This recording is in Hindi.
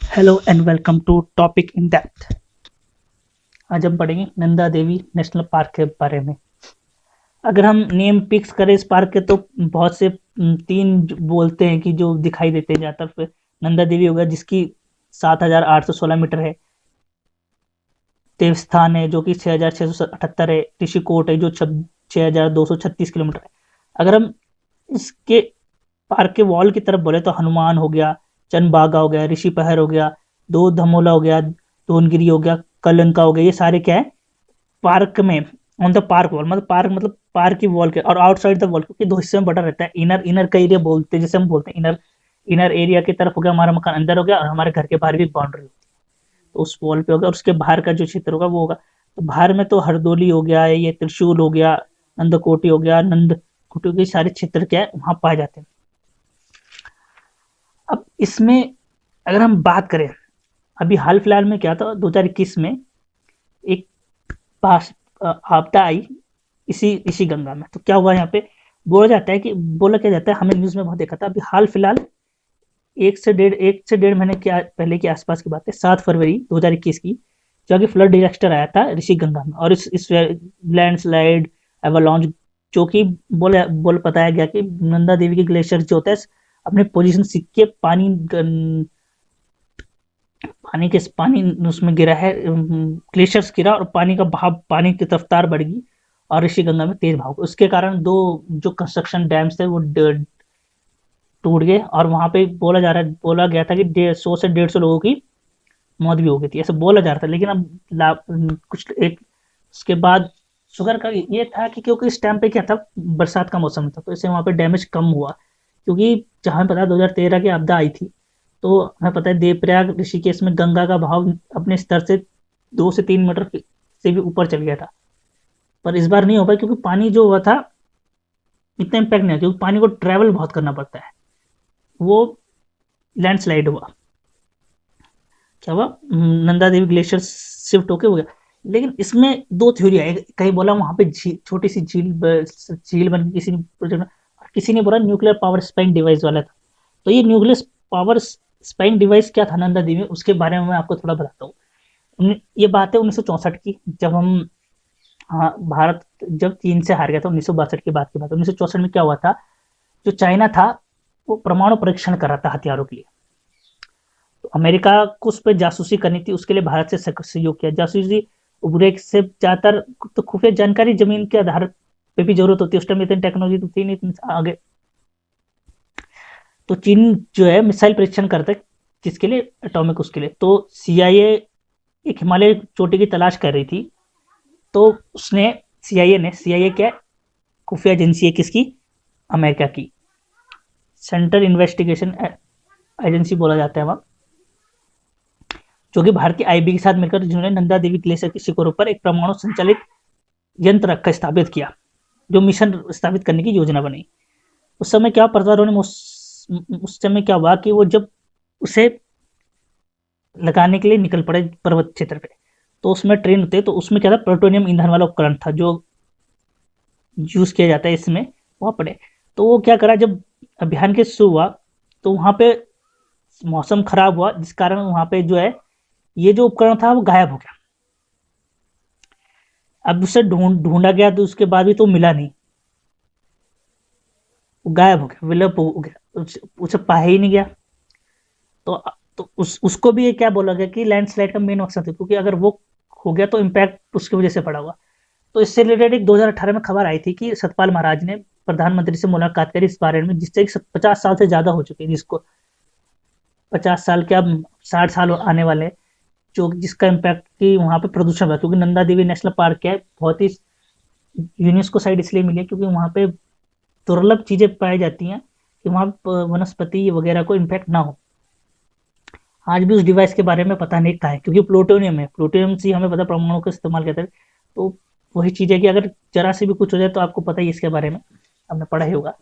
Hello and welcome to topic in depth. आज हम पढ़ेंगे नंदा देवी नेशनल पार्क के बारे में। अगर हम नेम पिक्स करें इस पार्क के तो बहुत से तीन बोलते हैं कि जो दिखाई देते हैं ज़्यादातर। नंदा देवी हो गया जिसकी 7,816 मीटर है। देवस्थान है जो कि 6,678 है। ऋषिकोट है जो 6,236 किलोमीटर है। अगर हम इसके पार्क के वॉल की तरफ बोले तो हनुमान हो गया, चंदबागा हो गया, ऋषि पहर हो गया, दो धमोला हो गया, दोनगिरी हो गया, कलंका हो गया, ये सारे क्या है पार्क में ऑन द पार्क वॉल। मतलब पार्क की वॉल के और आउटसाइड द वॉल, क्योंकि दो हिस्से में बटा रहता है। इनर इनर का एरिया बोलते हैं, जैसे हम बोलते हैं इनर इनर एरिया की तरफ हो गया हमारा मकान अंदर हो गया, और हमारे घर के बाहर भी बाउंड्री होती है तो उस वॉल पे होगा। और उसके बाहर का जो क्षेत्र होगा वो होगा, तो बाहर में तो हरदोली हो गया, ये त्रिशूल हो गया, नंदकोटी हो गया, नंद कुटी हो गई, सारे क्षेत्र क्या है वहां पाए जाते हैं। अब इसमें अगर हम बात करें, अभी हाल फिलहाल में क्या था, 2021 में एक आपदा आई इसी इसी गंगा में। तो क्या हुआ यहाँ पे, बोला क्या जाता है, हमें न्यूज में बहुत देखा था अभी हाल फिलहाल एक से डेढ़ महीने के पहले के आसपास की बात है, 7 फरवरी 2021 की, जहाँ की फ्लड डिजास्टर आया था ऋषि गंगा में। और इस लैंडस्लाइड एवलांच जो कि बोल बताया गया कि नंदा देवी के ग्लेशियर जो होता है अपने पोजीशन सीख के पानी उसमें गिरा है, ग्लेशियर्स गिरा और पानी का बहाव, पानी की रफ्तार बढ़ गई और ऋषि गंगा में तेज बहाव। उसके कारण दो जो कंस्ट्रक्शन डैम्स थे वो टूट गए, और वहां पे बोला गया था कि 100 से 150 लोगों की मौत भी हो गई थी, ऐसा बोला जा रहा था। लेकिन अब कुछ एक उसके बाद शुगर का ये था कि क्योंकि इस टाइम पे क्या था, बरसात का मौसम था, तो इससे वहां पे डैमेज कम हुआ। क्योंकि जहां पता है 2013 की आपदा आई थी, तो हमें पता है देवप्रयाग ऋषिकेश में गंगा का बहाव अपने स्तर से 2 से 3 मीटर से भी ऊपर चल गया था। पर इस बार नहीं हो पाया क्योंकि पानी जो हुआ था इतना इम्पैक्ट नहीं हुआ, क्योंकि पानी को ट्रेवल बहुत करना पड़ता है। वो लैंडस्लाइड हुआ, क्या हुआ, नंदा देवी ग्लेशियर शिफ्ट होके हो गया। लेकिन इसमें दो थ्योरी है, कहीं बोला वहां पे छोटी सी झील बन किसी ने प्रोजेक्ट, किसी ने बोला न्यूक्लियर पावर स्पाइंग डिवाइस वाला था। तो ये न्यूक्लियर पावर स्पाइंग डिवाइस क्या था नंदा देवी में, उसके बारे में मैं आपको थोड़ा बताता हूँ। ये बात है 1964 की, जब हम, हाँ, भारत जब चीन से हार गया था 1962 की बात 1964 में क्या हुआ था, जो चाइना था वो परमाणु परीक्षण कर रहा था हथियारों के लिए। तो अमेरिका को उस पर जासूसी करनी थी, उसके लिए भारत से सहयोग किया। जासूसी उबरे से ज्यादातर तो खुफिया जानकारी जमीन के आधार पे भी जरूरत होती है, उस टाइम इतनी टेक्नोलॉजी तो थी नहीं इतनी आगे। तो चीन जो है मिसाइल परीक्षण करता है, किसके लिए, एटॉमिक उसके लिए। तो सीआईए एक हिमालय चोटी की तलाश कर रही थी, तो उसने सीआईए क्या है, खुफिया एजेंसी है किसकी, अमेरिका की, सेंट्रल इन्वेस्टिगेशन एजेंसी बोला जाता है वहां, जो कि भारतीय आईबी के साथ मिलकर जिन्होंने नंदा देवी ग्लेशियर की शिखरों पर एक परमाणु संचालित यंत्र रखा स्थापित किया, जो मिशन स्थापित करने की योजना बनाई। उस समय क्या पत्रकारों ने उस समय क्या हुआ कि वो जब उसे लगाने के लिए निकल पड़े पर्वत क्षेत्र पे, तो उसमें ट्रेन होते, तो उसमें क्या था, प्लूटोनियम ईंधन वाला उपकरण था जो यूज किया जाता है इसमें, वहां पड़े। तो वो क्या करा, जब अभियान के शुरू हुआ तो वहां पे मौसम खराब हुआ, जिस कारण वहां पे जो है ये जो उपकरण था वो गायब हो गया। अब उसे ढूंढा गया तो उसके बाद भी तो मिला नहीं, वो गायब हो गया, विलुप्त हो गया, उसे पाया ही नहीं गया। तो उसको भी ये क्या बोला गया कि लैंडस्लाइड का मेन मकसद है, क्योंकि अगर वो हो गया तो इम्पैक्ट उसकी वजह से पड़ा हुआ। तो इससे रिलेटेड एक 2018 में खबर आई थी कि सतपाल महाराज ने प्रधानमंत्री से मुलाकात करी इस बारे में, जिससे 50 साल से ज्यादा हो चुके हैं, जिसको 50 साल के, अब 60 साल आने वाले, जो जिसका इम्पैक्ट कि वहाँ पे प्रदूषण हुआ। क्योंकि नंदा देवी नेशनल पार्क है बहुत ही यूनेस्को साइड इसलिए मिली है क्योंकि वहाँ पे दुर्लभ चीजें पाई जाती हैं, कि वहाँ वनस्पति वगैरह को इम्पैक्ट ना हो। आज भी उस डिवाइस के बारे में पता नहीं कहा है, क्योंकि प्लूटोनियम है, प्लूटोनियम से हमें पता परमाणु का इस्तेमाल करते हैं। तो वही चीज है कि अगर जरा से भी कुछ हो जाए तो आपको पता ही इसके बारे में, आपने पढ़ा ही होगा।